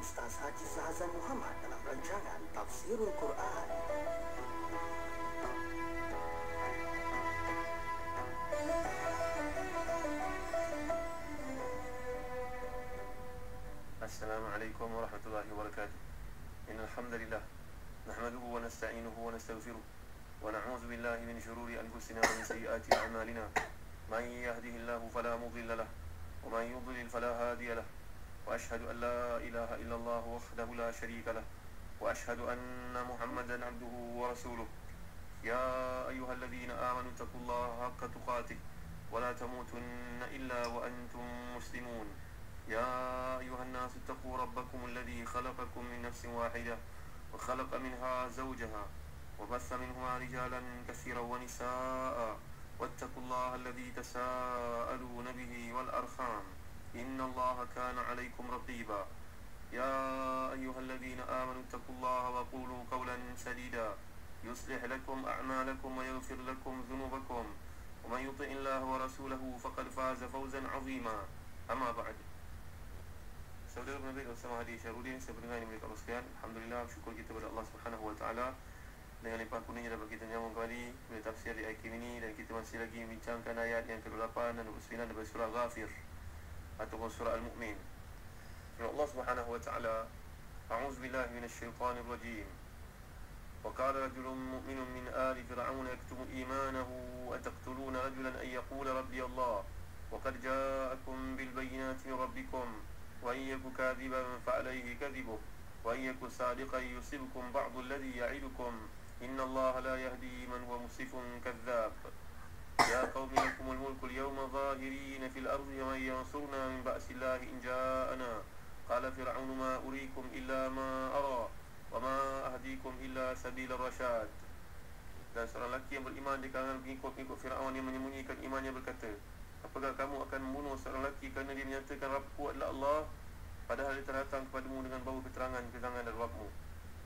Ustaz Haji Sahazan Muhammad dalam rancangan Tafsirul Quran. Assalamualaikum warahmatullahi wabarakatuh. Innal hamdalillah nahmaduhu wa nasta'inuhu wa nastaghfiruh wa na'udzu billahi min shururi anfusina wa min sayyiati a'malina. Man yahdihillahu fala mudilla lahu wa man yudlil fala hadiya lahu. Wa ashhadu an la ilaha illallah wahdahu la syarika lahu wa ashhadu anna Muhammadan 'abduhu wa rasuluh. Ya ayyuhalladzina amanu taqullaha haqqa tuqatih wa la tamutunna illa wa antum muslimun. يا أيها الناس اتقوا ربكم الذي خلقكم من نفس واحدة وخلق منها زوجها وبث منهما رجالا كثيرا ونساء واتقوا الله الذي تساءلون به والأرحام إن الله كان عليكم رقيبا يا أيها الذين آمنوا اتقوا الله وقولوا قولا سديدا يصلح لكم أعمالكم ويغفر لكم ذنوبكم ومن يطع الله ورسوله فقد فاز فوزا عظيما. أما بعد. Saudara Nabi bersama Hadi Syarudin, saya pendengar yang mulia sekalian. Alhamdulillah, syukur kita kepada Allah Subhanahu Wa Taala dengan limpah kurnianya dapat kita menyambung kembali dengan tafsir di IKIM ini, dan kita masih lagi membincangkan ayat yang ke-8 dan 29 dari surah Ghafir ataupun surah Al-Mu'min. Allah Subhanahu Wa Taala, A'udzu billahi minasyaitonir rajim. Wa qala rajulun mu'minun min ali fir'aun yaktumu imanahu ataqtuluna rajulan an yaqula rabbi Allah wa qad ja'akum bil bayyinati min rabbikum وَإِنْ يَكُ كَاذِبًا فَعَلَيْهِ كَذِبُهُ وَإِنْ يَكُ صَادِقًا يُصِبْكُمْ بَعْضُ الَّذِي يَعِدُكُمْ إِنَّ اللَّهَ لَا يَهْدِي مَنْ هُوَ مُسْرِفٌ كَذَّابٌ يَا قَوْمِ لَكُمُ الْمُلْكُ الْيَوْمَ ظَاهِرِينَ فِي الْأَرْضِ وَمَنْ يَنْصُرُنَا مِنْ بَأْسِ اللَّهِ إِنْ جَاءَنَا قَالَ فِرْعَوْنُ مَا أُرِيكُمْ إِلَّا مَا أَرَى وَمَا أَهْدِيكُمْ إِلَّا سَبِيلَ الرَّشَادِ. Dan seorang lelaki yang beriman di kalangan pengikut-pengikut Fir'aun yang menyembunyikan imannya berkata, apakah kamu akan membunuh seorang lelaki kerana dia menyatakan Rabbku adalah Allah, padahal dia telah datang kepadamu dengan bau keterangan dari Rabbmu?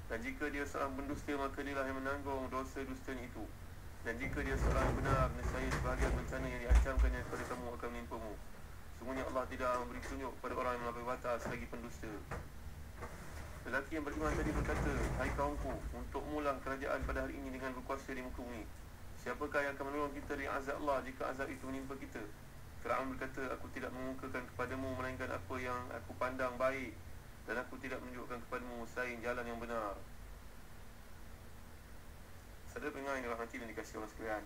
Dan jika dia seorang pendusta, maka dialah yang menanggung dosa dustanya itu. Dan jika dia seorang yang benar, nescaya sebahagian bencana yang diancamkannya kepada kamu akan menimpamu. Sungguhnya Allah tidak memberi tunjuk kepada orang yang melampaui batas lagi pendusta. Lelaki yang beriman tadi berkata, hai kaumku, untukmu lah kerajaan pada hari ini dengan berkuasa di muka bumi. Siapakah yang akan menolong kita dari azab Allah jika azab itu menimpa kita? Fir'aun berkata, aku tidak mengungkapkan kepadamu melainkan apa yang aku pandang baik, dan aku tidak menunjukkan kepadamu selain jalan yang benar. Saudara pendengar yang dirahmati dan dikasihi Allah sekalian,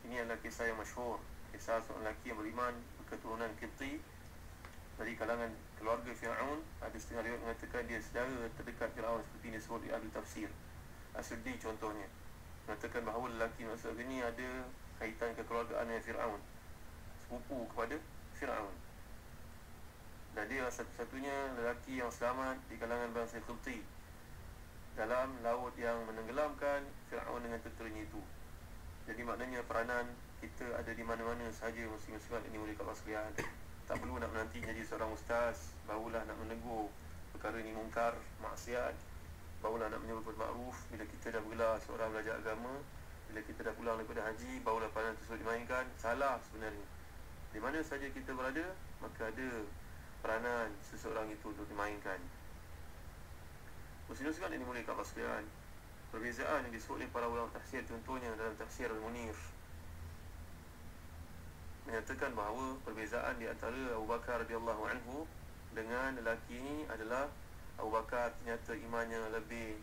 ini adalah kisah yang masyhur, kisah seorang lelaki yang beriman berketurunan Qibti dari kalangan keluarga Fir'aun. Ada setengah riwayat mengatakan dia saudara terdekat Fir'aun, seperti ini disebut di ahli tafsir. As-Suddi contohnya mengatakan bahawa lelaki maksud ini ada kaitan kekeluargaan dengan Fir'aun, sepupu kepada Fir'aun, dan dia satu-satunya lelaki yang selamat di kalangan bangsa Qibti dalam laut yang menenggelamkan Fir'aun dengan tenteranya itu. Jadi maknanya peranan kita ada di mana-mana sahaja muslim-muslimat ini mulia Allah sekalian. Tak perlu nak menanti jadi seorang ustaz barulah nak menegur perkara ini mungkar, maksiat, barulah nak menyebut ma'ruf. Bila kita dah bergelar seorang belajar agama, bila kita dah pulang daripada haji, barulah peranan tersebut dimainkan. Salah sebenarnya. Di mana saja kita berada, maka ada peranan seseorang itu untuk dimainkan. Muslim-muslimat ini mulia Allah sekalian, perbezaan yang disebut oleh para ulama tafsir, contohnya dalam tafsir Al-Munir, menyatakan bahawa perbezaan di antara Abu Bakar radhiyallahu anhu dengan lelaki ini adalah Abu Bakar ternyata imannya lebih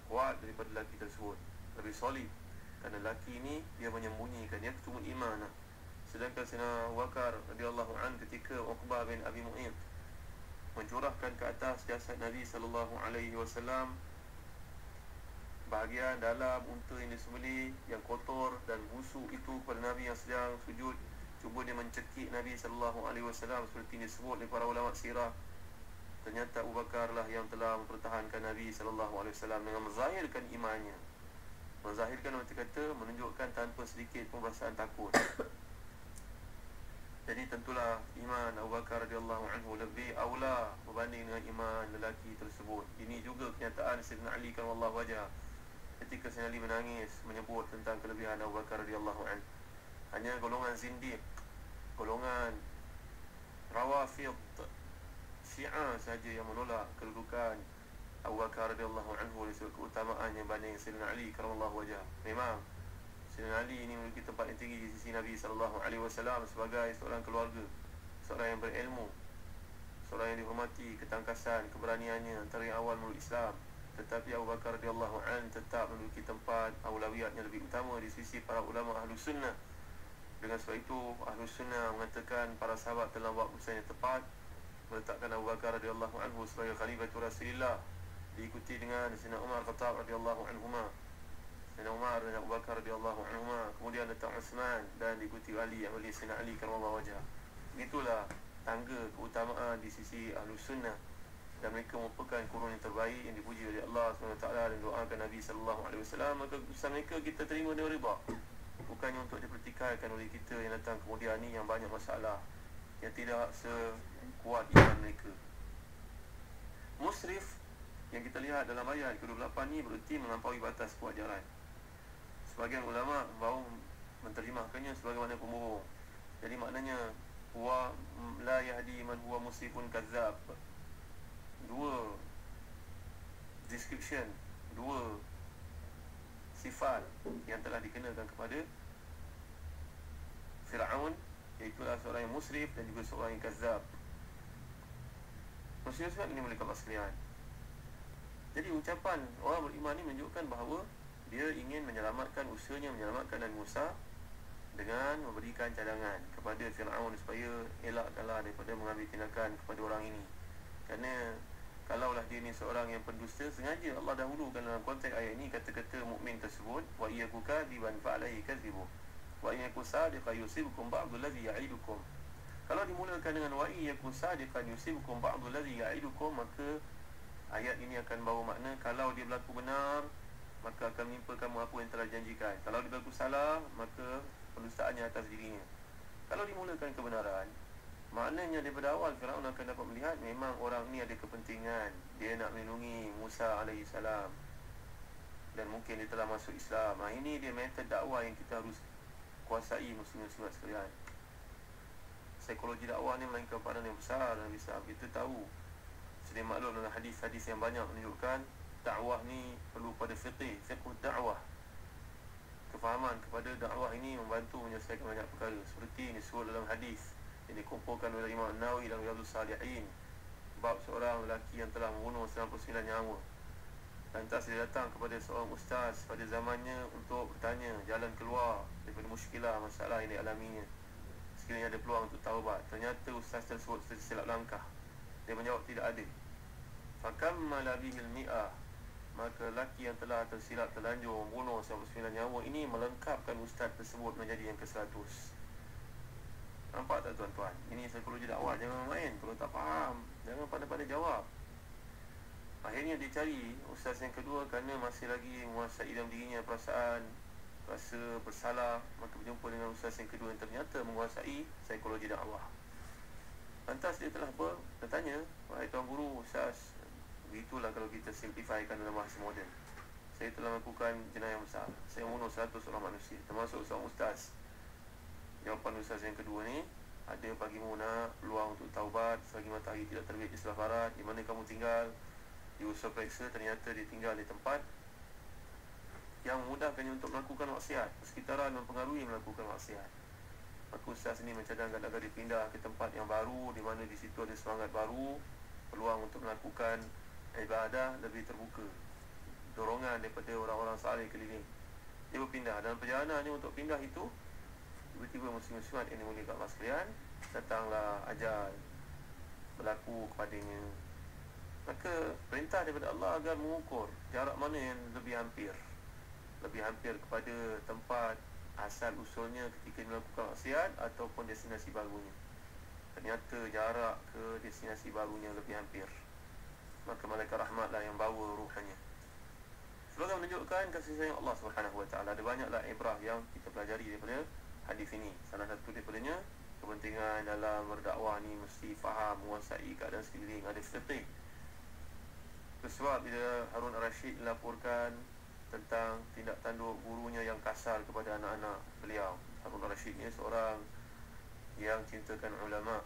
kuat daripada lelaki tersebut, lebih solid, kerana lelaki ini dia menyembunyikan, dia ketumul iman. Sedangkan Sayyidina Abu Bakar radhiyallahu anhu ketika Uqbah bin Abi Mu'ayth mencurahkan ke atas jasad Nabi sallallahu alaihi wasallam bahagian dalam unta yang disembelih yang kotor dan busuk itu kepada Nabi yang sedang sujud, cuba dia mencekik Nabi sallallahu alaihi wasallam seperti ini disebut oleh para ulama sirah. Ternyata Abu Bakar lah yang telah mempertahankan Nabi sallallahu alaihi wasallam dengan menzahirkan imannya. Menzahirkan arti kata menunjukkan tanpa sedikit pun perasaan takut. Jadi tentulah iman Abu Bakar radhiyallahu anhu lebih aula berbanding dengan iman lelaki tersebut. Ini juga kenyataan Sayyidina Ali karramallahu wajhah ketika Sayyidina Ali menangis menyebut tentang kelebihan Abu Bakar radhiyallahu anhu. Hanya golongan zindiq, golongan rawafid, Syiah saja yang menolak kedudukan Abu Bakar radhiyallahu anhu oleh sebab keutamaan yang banding Sayyidina Ali karamallahu wajhah. Memang Sayyidina Ali ini memiliki tempat yang tinggi di sisi Nabi SAW sebagai seorang keluarga, seorang yang berilmu, seorang yang dihormati, ketangkasan, keberaniannya antara yang awal meluk Islam. Tetapi Abu Bakar radhiyallahu anhu tetap memiliki tempat aulawiyat yang lebih utama di sisi para ulama Ahlus Sunnah. Dengan sebab itu Ahlus Sunnah mengatakan para sahabat telah buat keputusan yang tepat, meletakkan Abu Bakar radhiyallahu anhu sebagai Khalifatul Rasulillah, diikuti dengan Sayyidina Umar Khattab radhiyallahu anhuma, Sayyidina Umar dan Abu Bakar radhiyallahu anhuma, kemudian datang Uthman dan diikuti Ali oleh Sayyidina Ali karamallahu wajhah. Itulah tangga keutamaan di sisi Ahlus Sunnah, dan mereka merupakan kurun yang terbaik yang dipuji oleh Allah SWT dan doakan Nabi SAW. Maka keputusan mereka kita terima dengan redha, bukannya untuk dipertikaikan oleh kita yang datang kemudian ni yang banyak masalah, yang tidak sekuat iman mereka. Musrif yang kita lihat dalam ayat ke-28 ni bererti melampaui batas kewajaran. Sebagian ulama baru menterjemahkannya sebagai makna pembohong. Jadi maknanya huwa la yahdi man huwa musrifun kadzab. Dua description, dua sifat yang telah dikenakan kepada Fir'aun, iaitu seorang yang musrif dan juga seorang yang kadzab. Maksudnya ini boleh kabar sekalian. Jadi ucapan orang beriman ini menunjukkan bahawa dia ingin menyelamatkan usahanya, menyelamatkan Nabi Musa dengan memberikan cadangan kepada Fir'aun supaya elakkanlah daripada mengambil tindakan kepada orang ini. Kerana kalaulah dia ni seorang yang pendusta, sengaja Allah dahulukan dalam konteks ayat ini kata-kata mukmin tersebut, wa iyyaku kadiban fa'alaihi kadzibu wa iyyaku sadiqan yusibukum ba'dul ladzi ya'idukum. Kalau dimulakan dengan wa iyyaku sadiqan yusibukum ba'dul ladzi ya'idukum, maka ayat ini akan bawa makna kalau dia berlaku benar, maka akan menimpa kamu apa yang telah dijanjikan. Kalau dia berlaku salah, maka pendustaannya atas dirinya. Kalau dimulakan kebenaran, maknanya daripada awal Firaun akan dapat melihat memang orang ni ada kepentingan, dia nak melindungi Musa AS, dan mungkin dia telah masuk Islam. Ini dia metod dakwah yang kita harus kuasai, muslim-muslimat sekalian. Psikologi dakwah ni melainkan peranan yang besar dan besar. Kita tahu sedia maklum dalam hadis-hadis yang banyak menunjukkan dakwah ni perlu pada fiqh dakwah. Kefahaman kepada dakwah ini membantu menyelesaikan banyak perkara, seperti ini disebut dalam hadis yang dikumpulkan oleh Imam Nawawi dalam Riyadhus Salihin, bab seorang lelaki yang telah membunuh 99 nyawa. Lantas dia datang kepada seorang ustaz pada zamannya untuk bertanya jalan keluar daripada muskilah masalah yang dialaminya, sekiranya ada peluang untuk taubat. Ternyata ustaz tersebut tersilap langkah. Dia menjawab tidak ada. Fakammala bihil mi'ah, maka lelaki yang telah tersilap terlanjur membunuh 99 nyawa ini melengkapkan ustaz tersebut menjadi yang ke-100. Nampak tak tuan-tuan? Ini psikologi dakwah, jangan main. Kalau tak faham, jangan pandai-pandai jawab. Akhirnya dia cari ustaz yang kedua kerana masih lagi menguasai dalam dirinya perasaan rasa bersalah. Maka berjumpa dengan ustaz yang kedua yang ternyata menguasai psikologi dakwah. Lantas dia telah bertanya, wahai tuan guru, ustaz, begitulah kalau kita simplifykan dalam bahasa moden, saya telah melakukan jenayah besar, saya membunuh 100 orang manusia, termasuk seorang ustaz. Jawapan ustaz yang kedua ni, ada bagimu nak peluang untuk taubat selagi matahari tidak terbit di sebelah barat. Di mana kamu tinggal? Di usaha periksa, ternyata dia tinggal di tempat yang memudahkannya untuk melakukan maksiat, persekitaran mempengaruhi melakukan maksiat. Maka ustaz ini mencadangkan agar dipindah ke tempat yang baru, di mana di situ ada semangat baru, peluang untuk melakukan ibadah lebih terbuka, dorongan daripada orang-orang saleh keliling. Dia berpindah. Dalam perjalanannya untuk pindah itu, tiba-tiba muslim-muslimat yang dimuliakan Allah sekalian, datanglah ajal berlaku kepadanya. Maka perintah daripada Allah agar mengukur jarak mana yang lebih hampir kepada tempat asal usulnya ketika melakukan maksiat ataupun destinasi barunya. Ternyata jarak ke destinasi barunya lebih hampir. Maka malaikat rahmatlah yang bawa ruhnya. Sebagai menunjukkan kasih sayang Allah SWT. Ada banyaklah ibrah yang kita pelajari daripada hadis ini. Salah satu daripadanya, kepentingan dalam berdakwah ni mesti faham, menguasai keadaan sekeliling, ada fiqh. Sebab bila Harun Ar-Rasyid dilaporkan tentang tindak tanduk gurunya yang kasar kepada anak-anak beliau. Harun Ar-Rasyid ni seorang yang cintakan ulama.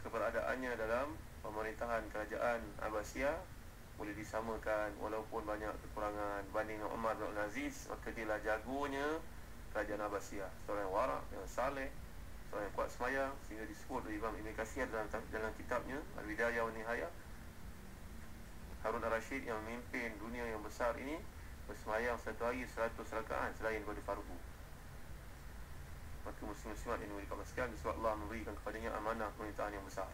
keberadaannya dalam pemerintahan kerajaan Abbasiyah boleh disamakan walaupun banyak kekurangan banding Umar bin Abdul Aziz, maka dia lah jagonya kerajaan Abbasiyah, seorang yang warak, yang saleh, seorang yang kuat semayang, sehingga disebut oleh Imam Ibn Katsir dalam kitabnya Al-Bidayah wa Nihayah, Harun al-Rashid yang memimpin dunia yang besar ini bersemayang satu hari 100 rakaat selain daripada fardu. Maka muslim-muslimat ini dimuliakan sekalian, sebab Allah memberikan kepadanya amanah pemerintahan yang besar.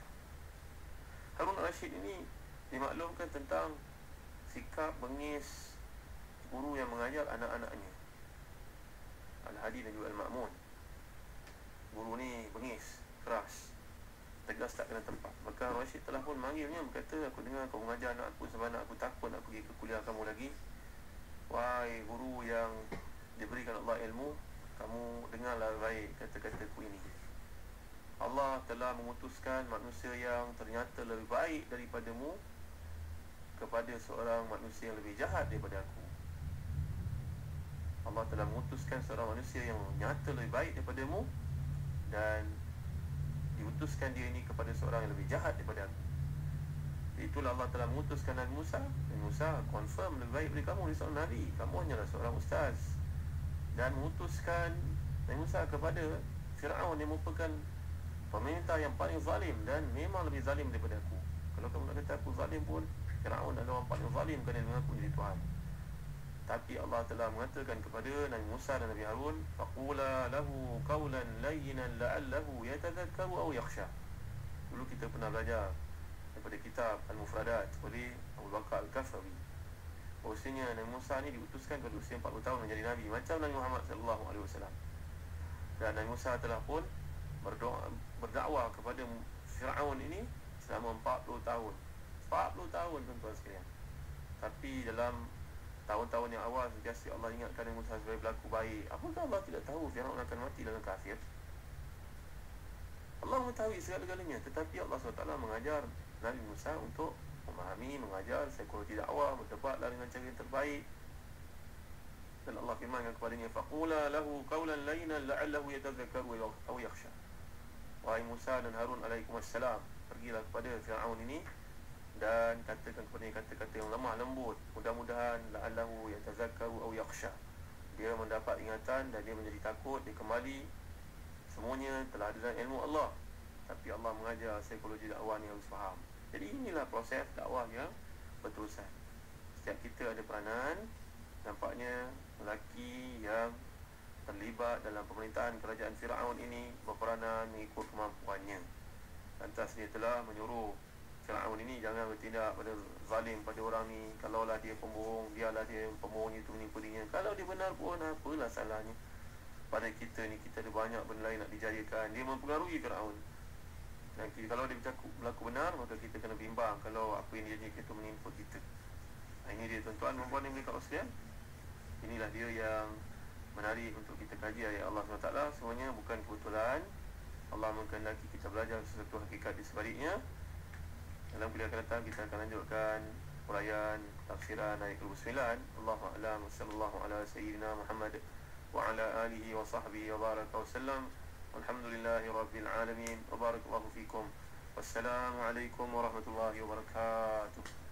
Harun al-Rashid ini dimaklumkan tentang sikap bengis guru yang mengajar anak-anaknya, Al-Hadi dan juga Al-Ma'mun. Guru ni bengis, keras, tegas tak kena tempat. Maka Rashid telah pun manggilnya, berkata, aku dengar kau mengajar anak aku sebab anak aku takut nak pergi ke kuliah kamu lagi. Wahai guru yang diberikan Allah ilmu, kamu dengarlah baik kata-kataku ini. Allah telah memutuskan manusia yang ternyata lebih baik daripadamu kepada seorang manusia yang lebih jahat daripada aku. Allah telah memutuskan seorang manusia yang nyata lebih baik daripadamu dan diutuskan dia ini kepada seorang yang lebih jahat daripada aku. Itulah Allah telah memutuskan Nabi Musa. Nabi Musa confirm lebih baik daripada kamu, dia seorang Nabi, kamu hanyalah seorang ustaz. Dan memutuskan Nabi Musa kepada Fir'aun yang merupakan pemerintah yang paling zalim dan memang lebih zalim daripada aku. Kalau kamu nak kata aku zalim pun, Fir'aun adalah orang paling zalim kerana dia mengaku jadi Tuhan. Tapi Allah telah mengatakan kepada Nabi Musa dan Nabi Harun, faqula lahu qawlan layyinan la'allahu yatadhakkaru aw yakhsha. Dulu kita pernah belajar daripada kitab Al-Mufradat oleh Abu Bakar Al-Kafawi, bahawasanya Nabi Musa ni diutuskan pada usia 40 tahun menjadi Nabi, macam Nabi Muhammad SAW. Dan Nabi Musa telah pun berdakwah kepada Fir'aun ini selama 40 tahun. 40 tahun tuan-tuan sekalian. Tapi dalam tahun-tahun yang awal sentiasa Allah ingatkan Nabi Musa sebagai berlaku baik. Apakah Allah tidak tahu Fir'aun akan mati dalam kafir? Allah mengetahui segala-galanya, tetapi Allah SWT mengajar Nabi Musa untuk memahami, mengajar psikologi dakwah, berdebatlah dengan cara yang terbaik. Dan Allah firmankan kepadanya, faqula lahu qawlan layyinan la'allahu yatadhakkaru aw yakhsha. Wahai Musa dan Harun alaikumussalam, pergilah kepada Fir'aun ini dan katakan kepadanya kata-kata yang lemah lembut, mudah-mudahan la'allahu yatadhakkaru aw yakhsha, dia mendapat ingatan dan dia menjadi takut, dia kembali. Semuanya telah ada dalam ilmu Allah, tapi Allah mengajar psikologi dakwah ni harus faham. Jadi inilah proses dakwah yang berterusan. Setiap kita ada peranan. Nampaknya lelaki yang terlibat dalam pemerintahan kerajaan Fir'aun ini berperanan mengikut kemampuannya. Lantas dia telah menyuruh Fir'aun ini jangan bertindak pada zalim pada orang ni. Kalaulah dia pembohong, biarlah dia pembohong itu menipu dirinya. Kalau dia benar pun, apalah salahnya. Pada kita ni, kita ada banyak benda lain nak dijayakan. Dia mempengaruhi Fir'aun. Dan kalau dia berlaku benar, maka kita kena bimbang kalau apa yang dia janjikan itu menipu kita. Ini dia tuan-tuan, perempuan yang berkata sekalian. Inilah dia yang menarik untuk kita kaji ayat Allah SWT. Semuanya bukan kebetulan. Allah mengkehendaki kita belajar sesuatu hakikat di sebaliknya. Dalam kuliah akan datang kita akan lanjutkan huraian tafsiran ayat ke-9. Allahu a'lam. Sallallahu ala sayyidina Muhammad wa ala alihi wa sahbihi wa baraka wa sallam. Alhamdulillahi rabbil alamin. Wa barakallahu fikum. Wassalamu alaikum warahmatullahi wabarakatuh.